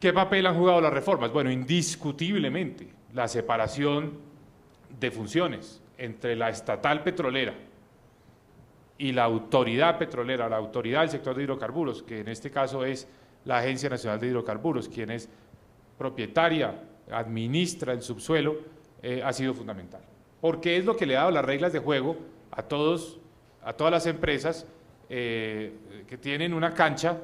¿Qué papel han jugado las reformas? Bueno, indiscutiblemente la separación de funciones entre la estatal petrolera y la autoridad petrolera, la autoridad del sector de hidrocarburos, que en este caso es la Agencia Nacional de Hidrocarburos, quien es propietaria, administra el subsuelo, ha sido fundamental. Porque es lo que le ha dado las reglas de juego a todas las empresas que tienen una cancha,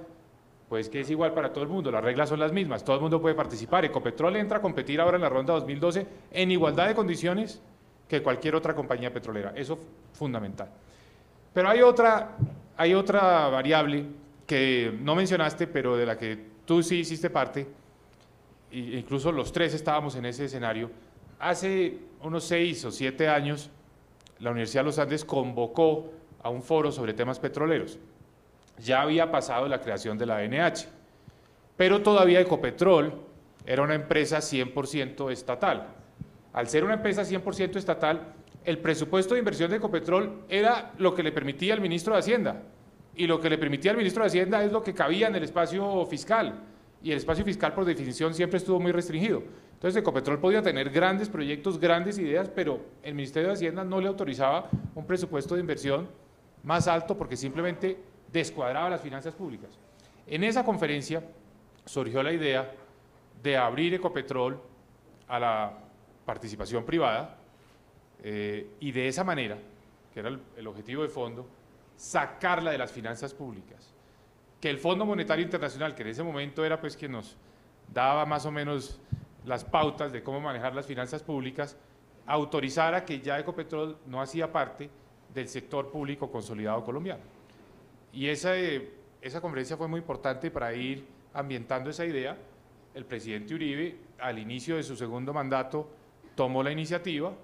pues que es igual para todo el mundo, las reglas son las mismas, todo el mundo puede participar. Ecopetrol entra a competir ahora en la ronda 2012 en igualdad de condiciones que cualquier otra compañía petrolera, eso es fundamental. Pero hay otra variable que no mencionaste, pero de la que tú sí hiciste parte, e incluso los tres estábamos en ese escenario. Hace unos 6 o 7 años, la Universidad de los Andes convocó a un foro sobre temas petroleros. Ya había pasado la creación de la ANH, pero todavía Ecopetrol era una empresa 100% estatal. Al ser una empresa 100% estatal, el presupuesto de inversión de Ecopetrol era lo que le permitía al ministro de Hacienda, y lo que le permitía al ministro de Hacienda es lo que cabía en el espacio fiscal, y el espacio fiscal por definición siempre estuvo muy restringido. Entonces Ecopetrol podía tener grandes proyectos, grandes ideas, pero el Ministerio de Hacienda no le autorizaba un presupuesto de inversión más alto porque simplemente descuadraba las finanzas públicas. En esa conferencia surgió la idea de abrir Ecopetrol a la participación privada y de esa manera, que era el objetivo de fondo, sacarla de las finanzas públicas. Que el Fondo Monetario Internacional, que en ese momento era pues quien nos daba más o menos las pautas de cómo manejar las finanzas públicas, autorizara que ya Ecopetrol no hacía parte del sector público consolidado colombiano. Y esa conferencia fue muy importante para ir ambientando esa idea. El presidente Uribe, al inicio de su segundo mandato, tomó la iniciativa,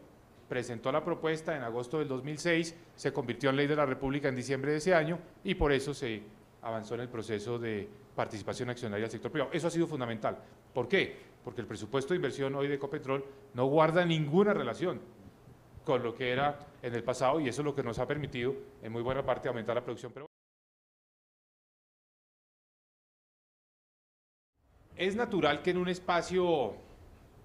presentó la propuesta en agosto del 2006, se convirtió en ley de la República en diciembre de ese año y por eso se avanzó en el proceso de participación accionaria del sector privado. Eso ha sido fundamental. ¿Por qué? Porque el presupuesto de inversión hoy de Ecopetrol no guarda ninguna relación con lo que era en el pasado y eso es lo que nos ha permitido en muy buena parte aumentar la producción. Pero es natural que en un espacio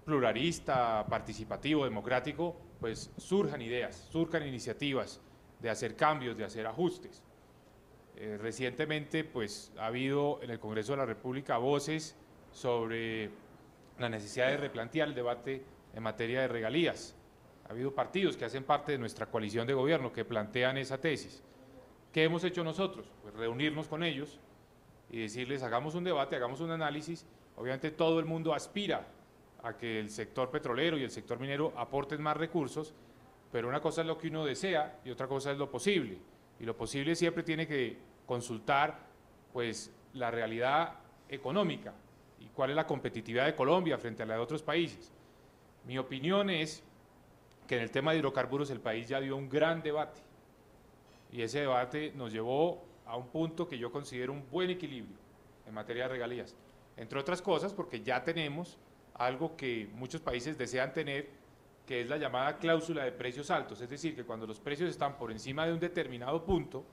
pluralista, participativo, democrático, pues surjan ideas, surjan iniciativas de hacer cambios, de hacer ajustes. Recientemente pues ha habido en el Congreso de la República voces sobre la necesidad de replantear el debate en materia de regalías. Ha habido partidos que hacen parte de nuestra coalición de gobierno que plantean esa tesis. ¿Qué hemos hecho nosotros? Pues reunirnos con ellos y decirles hagamos un debate, hagamos un análisis. Obviamente todo el mundo aspira a que el sector petrolero y el sector minero aporten más recursos, pero una cosa es lo que uno desea y otra cosa es lo posible. Y lo posible siempre tiene que consultar pues la realidad económica y cuál es la competitividad de Colombia frente a la de otros países. Mi opinión es que en el tema de hidrocarburos el país ya dio un gran debate y ese debate nos llevó a un punto que yo considero un buen equilibrio en materia de regalías, entre otras cosas porque ya tenemos algo que muchos países desean tener, que es la llamada cláusula de precios altos, es decir, que cuando los precios están por encima de un determinado punto,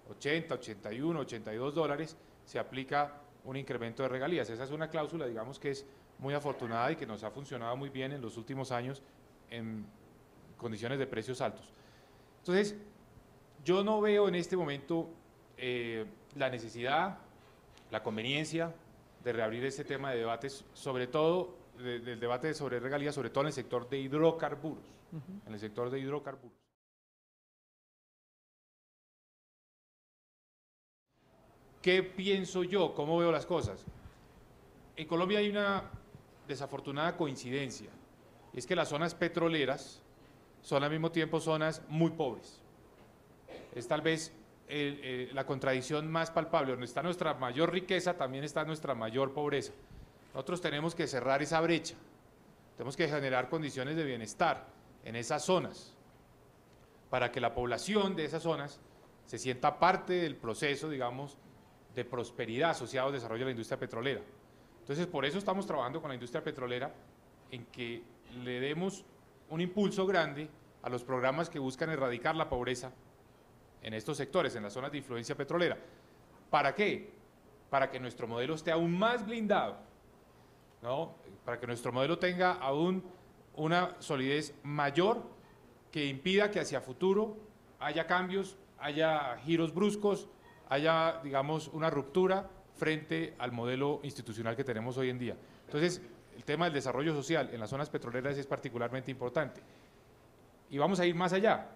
80, 81, 82 dólares, se aplica un incremento de regalías. Esa es una cláusula, digamos, que es muy afortunada y que nos ha funcionado muy bien en los últimos años en condiciones de precios altos. Entonces, yo no veo en este momento la necesidad, la conveniencia de reabrir este tema de debates, sobre todo del debate sobre regalías, sobre todo en el sector de hidrocarburos, en el sector de hidrocarburos. ¿Qué pienso yo? ¿Cómo veo las cosas? En Colombia hay una desafortunada coincidencia, y es que las zonas petroleras son al mismo tiempo zonas muy pobres. Es tal vez la contradicción más palpable, donde está nuestra mayor riqueza, también está nuestra mayor pobreza. Nosotros tenemos que cerrar esa brecha, tenemos que generar condiciones de bienestar en esas zonas, para que la población de esas zonas se sienta parte del proceso, digamos, de prosperidad asociado al desarrollo de la industria petrolera. Entonces, por eso estamos trabajando con la industria petrolera en que le demos un impulso grande a los programas que buscan erradicar la pobreza en estos sectores, en las zonas de influencia petrolera. ¿Para qué? Para que nuestro modelo esté aún más blindado ¿no? Para que nuestro modelo tenga aún una solidez mayor que impida que hacia futuro haya cambios, haya giros bruscos, haya, digamos, una ruptura frente al modelo institucional que tenemos hoy en día. Entonces, el tema del desarrollo social en las zonas petroleras es particularmente importante. Y vamos a ir más allá.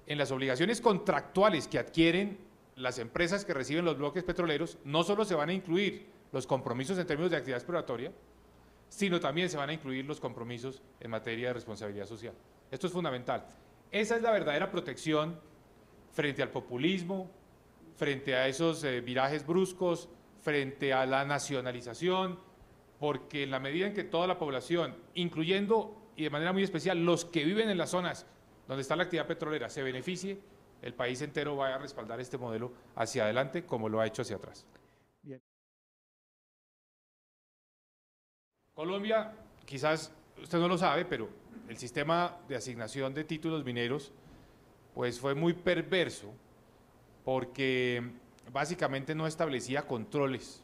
En las obligaciones contractuales que adquieren las empresas que reciben los bloques petroleros, no solo se van a incluir los compromisos en términos de actividad exploratoria, sino también se van a incluir los compromisos en materia de responsabilidad social. Esto es fundamental. Esa es la verdadera protección frente al populismo, frente a esos virajes bruscos, frente a la nacionalización, porque en la medida en que toda la población, incluyendo y de manera muy especial los que viven en las zonas donde está la actividad petrolera, se beneficie, el país entero va a respaldar este modelo hacia adelante como lo ha hecho hacia atrás. Bien. Colombia, quizás usted no lo sabe, pero el sistema de asignación de títulos mineros pues fue muy perverso porque básicamente no establecía controles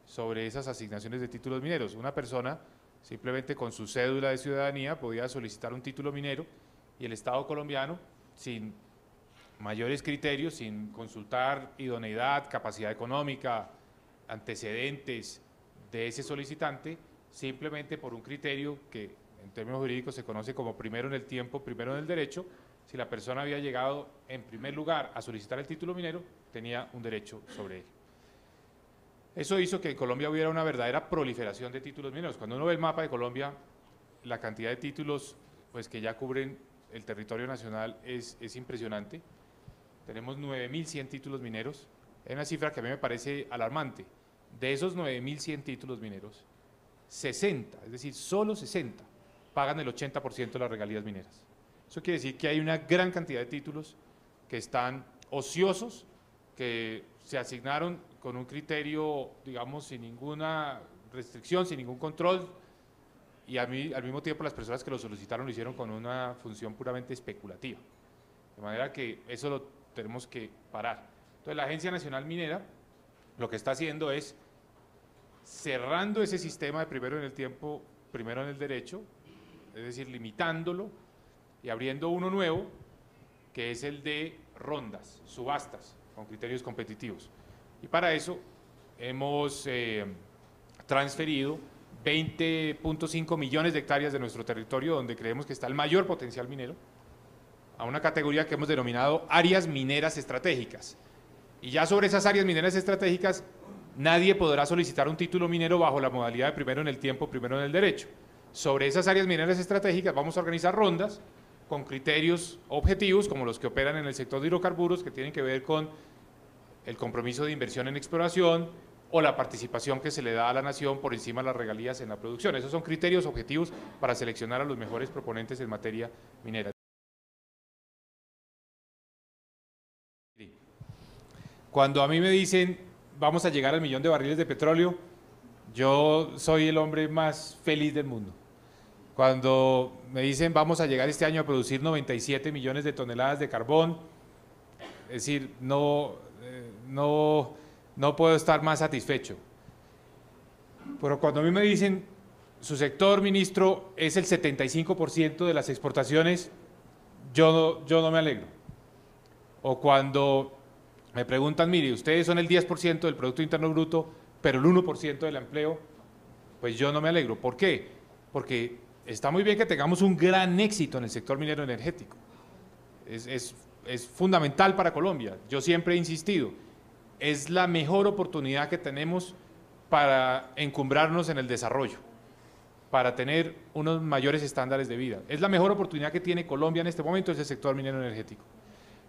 sobre esas asignaciones de títulos mineros. Una persona simplemente con su cédula de ciudadanía podía solicitar un título minero y el Estado colombiano, sin mayores criterios, sin consultar idoneidad, capacidad económica, antecedentes de ese solicitante, simplemente por un criterio que en términos jurídicos se conoce como primero en el tiempo, primero en el derecho, si la persona había llegado en primer lugar a solicitar el título minero, tenía un derecho sobre él. Eso hizo que en Colombia hubiera una verdadera proliferación de títulos mineros. Cuando uno ve el mapa de Colombia, la cantidad de títulos pues, que ya cubren el territorio nacional es impresionante. Tenemos 9.100 títulos mineros, es una cifra que a mí me parece alarmante. De esos 9.100 títulos mineros, 60, es decir, solo 60, pagan el 80% de las regalías mineras. Eso quiere decir que hay una gran cantidad de títulos que están ociosos, que se asignaron con un criterio, digamos, sin ninguna restricción, sin ningún control, y al mismo tiempo las personas que lo solicitaron lo hicieron con una función puramente especulativa. De manera que eso lo tenemos que parar. Entonces la Agencia Nacional Minera lo que está haciendo es cerrando ese sistema de primero en el tiempo, primero en el derecho, es decir, limitándolo y abriendo uno nuevo, que es el de rondas, subastas, con criterios competitivos. Y para eso hemos transferido 20.5 millones de hectáreas de nuestro territorio, donde creemos que está el mayor potencial minero, a una categoría que hemos denominado áreas mineras estratégicas. Y ya sobre esas áreas mineras estratégicas, nadie podrá solicitar un título minero bajo la modalidad de primero en el tiempo, primero en el derecho. Sobre esas áreas mineras estratégicas vamos a organizar rondas con criterios objetivos, como los que operan en el sector de hidrocarburos, que tienen que ver con el compromiso de inversión en exploración o la participación que se le da a la nación por encima de las regalías en la producción. Esos son criterios objetivos para seleccionar a los mejores proponentes en materia minera. Cuando a mí me dicen vamos a llegar al 1.000.000 de barriles de petróleo, yo soy el hombre más feliz del mundo. Cuando me dicen vamos a llegar este año a producir 97 millones de toneladas de carbón, es decir, no puedo estar más satisfecho. Pero cuando a mí me dicen su sector, ministro, es el 75% de las exportaciones, yo no me alegro. O cuando me preguntan, mire, ustedes son el 10% del Producto Interno Bruto, pero el 1% del empleo, pues yo no me alegro. ¿Por qué? Porque está muy bien que tengamos un gran éxito en el sector minero energético. Es fundamental para Colombia. Yo siempre he insistido, es la mejor oportunidad que tenemos para encumbrarnos en el desarrollo, para tener unos mayores estándares de vida. Es la mejor oportunidad que tiene Colombia en este momento, es el sector minero energético.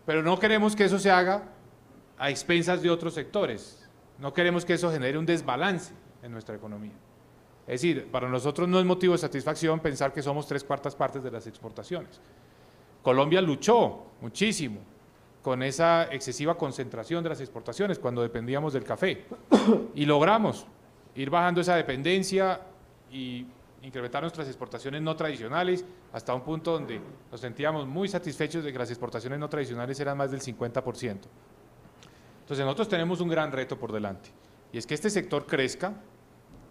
Pero no queremos que eso se haga a expensas de otros sectores. No queremos que eso genere un desbalance en nuestra economía. Es decir, para nosotros no es motivo de satisfacción pensar que somos 3/4 partes de las exportaciones. Colombia luchó muchísimo con esa excesiva concentración de las exportaciones cuando dependíamos del café y logramos ir bajando esa dependencia y incrementar nuestras exportaciones no tradicionales hasta un punto donde nos sentíamos muy satisfechos de que las exportaciones no tradicionales eran más del 50%. Entonces nosotros tenemos un gran reto por delante y es que este sector crezca,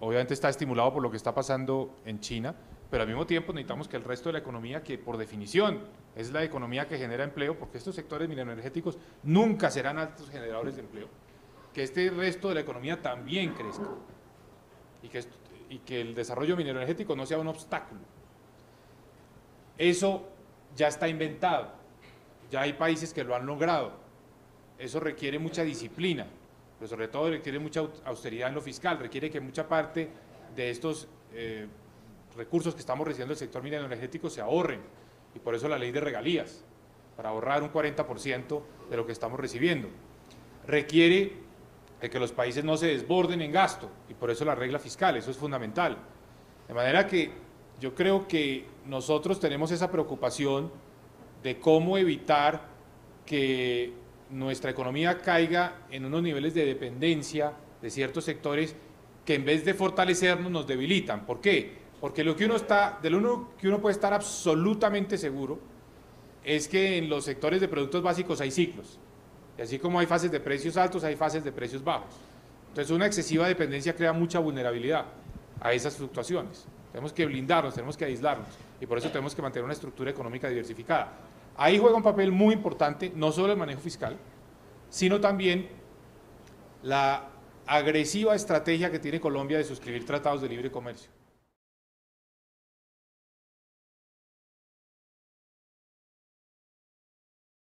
obviamente está estimulado por lo que está pasando en China, pero al mismo tiempo necesitamos que el resto de la economía, que por definición es la economía que genera empleo, porque estos sectores mineroenergéticos nunca serán altos generadores de empleo, que este resto de la economía también crezca y que el desarrollo mineroenergético no sea un obstáculo. Eso ya está inventado, ya hay países que lo han logrado. Eso requiere mucha disciplina, pero sobre todo requiere mucha austeridad en lo fiscal, requiere que mucha parte de estos recursos que estamos recibiendo del sector mineroenergético se ahorren, y por eso la ley de regalías, para ahorrar un 40% de lo que estamos recibiendo. Requiere de que los países no se desborden en gasto, y por eso la regla fiscal, eso es fundamental. De manera que yo creo que nosotros tenemos esa preocupación de cómo evitar que nuestra economía caiga en unos niveles de dependencia de ciertos sectores que en vez de fortalecernos nos debilitan. ¿Por qué? Porque de lo que uno puede estar absolutamente seguro es que en los sectores de productos básicos hay ciclos. Y así como hay fases de precios altos, hay fases de precios bajos. Entonces una excesiva dependencia crea mucha vulnerabilidad a esas fluctuaciones. Tenemos que blindarnos, tenemos que aislarnos, y por eso tenemos que mantener una estructura económica diversificada. Ahí juega un papel muy importante, no solo el manejo fiscal, sino también la agresiva estrategia que tiene Colombia de suscribir tratados de libre comercio.